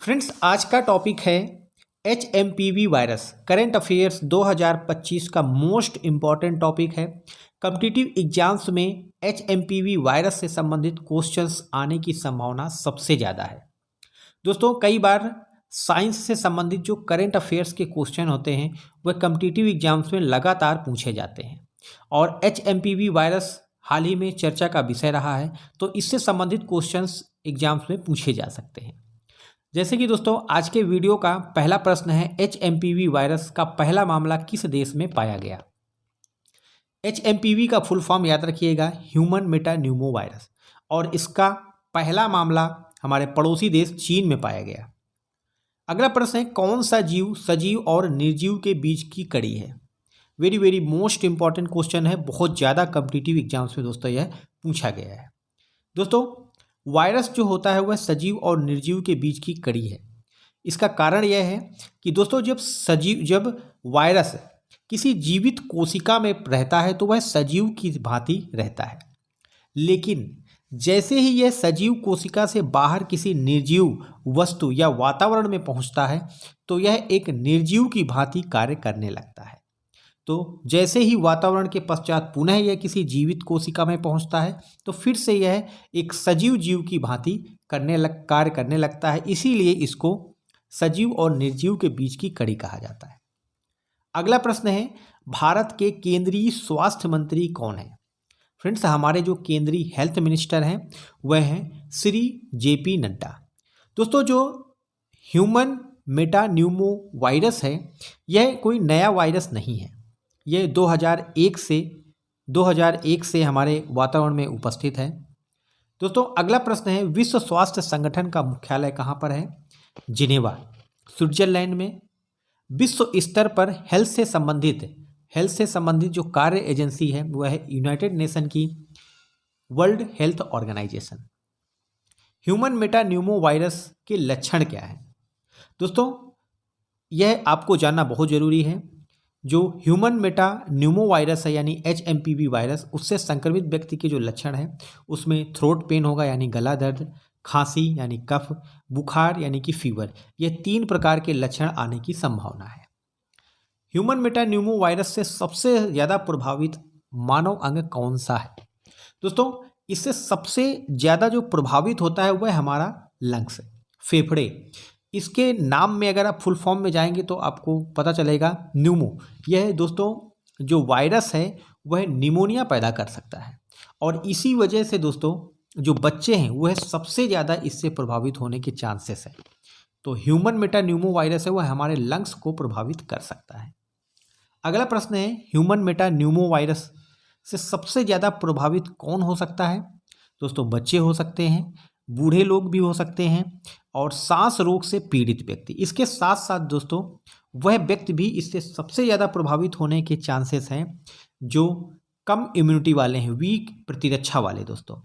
Friends, आज का topic है HMPV वायरस। करंट अफेयर्स 2025 का मोस्ट इम्पॉर्टेंट टॉपिक है। कॉम्पिटिटिव एग्जाम्स में HMPV वायरस से संबंधित क्वेश्चंस आने की संभावना सबसे ज़्यादा है। दोस्तों, कई बार साइंस से संबंधित जो करंट अफेयर्स के क्वेश्चन होते हैं वह कॉम्पिटिटिव एग्जाम्स में लगातार पूछे जाते हैं और HMPV वायरस हाल ही में चर्चा का विषय रहा है, तो इससे संबंधित क्वेश्चंस एग्जाम्स में पूछे जा सकते हैं। जैसे कि दोस्तों, आज के वीडियो का पहला प्रश्न है, HMPV वायरस का पहला मामला किस देश में पाया गया। HMPV का फुल फॉर्म याद रखिएगा, ह्यूमन मेटान्यूमो वायरस, और इसका पहला मामला हमारे पड़ोसी देश चीन में पाया गया। अगला प्रश्न है, कौन सा जीव सजीव और निर्जीव के बीच की कड़ी है। Very very most important question है, बहुत ज़्यादा कॉम्पिटिटिव एग्जाम्स में दोस्तों यह पूछा गया है। दोस्तों, वायरस जो होता है वह सजीव और निर्जीव के बीच की कड़ी है। इसका कारण यह है कि दोस्तों, जब वायरस किसी जीवित कोशिका में रहता है तो वह सजीव की भांति रहता है, लेकिन जैसे ही यह सजीव कोशिका से बाहर किसी निर्जीव वस्तु या वातावरण में पहुंचता है तो यह एक निर्जीव की भांति कार्य करने लगता है। तो जैसे ही वातावरण के पश्चात पुनः यह किसी जीवित कोशिका में पहुंचता है तो फिर से यह एक सजीव जीव की भांति कार्य करने लगता है। इसीलिए इसको सजीव और निर्जीव के बीच की कड़ी कहा जाता है। अगला प्रश्न है, भारत के केंद्रीय स्वास्थ्य मंत्री कौन है। फ्रेंड्स, हमारे जो केंद्रीय हेल्थ मिनिस्टर हैं वह हैं श्री JP नड्डा। दोस्तों, जो ह्यूमन मेटान्यूमो वायरस है यह कोई नया वायरस नहीं है। यह 2001 से हमारे वातावरण में उपस्थित है। दोस्तों, अगला प्रश्न है, विश्व स्वास्थ्य संगठन का मुख्यालय कहाँ पर है। जिनेवा, स्विट्जरलैंड में। विश्व स्तर पर हेल्थ से संबंधित जो कार्य एजेंसी है वह है यूनाइटेड नेशन की world health organisation. Human metapneumovirus के लक्षण क्या है। दोस्तों, यह आपको जानना बहुत जरूरी है। जो ह्यूमन मेटान्यूमो वायरस है यानी HMPV वायरस, उससे संक्रमित व्यक्ति के जो लक्षण हैं उसमें थ्रोट पेन होगा यानी गला दर्द, खांसी यानी कफ, बुखार यानी कि फीवर, ये 3 प्रकार के लक्षण आने की संभावना है। ह्यूमन मेटान्यूमो वायरस से सबसे ज़्यादा प्रभावित मानव अंग कौन सा है। दोस्तों, इससे सबसे ज़्यादा जो प्रभावित होता है वह हमारा लंग्स, फेफड़े। इसके नाम में अगर आप फुल फॉर्म में जाएंगे तो आपको पता चलेगा न्यूमो। यह दोस्तों जो वायरस है वह निमोनिया पैदा कर सकता है और इसी वजह से दोस्तों जो बच्चे हैं वह सबसे ज़्यादा इससे प्रभावित होने के चांसेस है। तो ह्यूमन मेटान्यूमो वायरस है वह हमारे लंग्स को प्रभावित कर सकता है। अगला प्रश्न है, ह्यूमन मेटान्यूमो वायरस से सबसे ज़्यादा प्रभावित कौन हो सकता है। दोस्तों, बच्चे हो सकते हैं, बूढ़े लोग भी हो सकते हैं और सांस रोग से पीड़ित व्यक्ति। इसके साथ साथ दोस्तों वह व्यक्ति भी इससे सबसे ज़्यादा प्रभावित होने के चांसेस हैं जो कम इम्यूनिटी वाले हैं, वीक प्रतिरक्षा वाले। दोस्तों,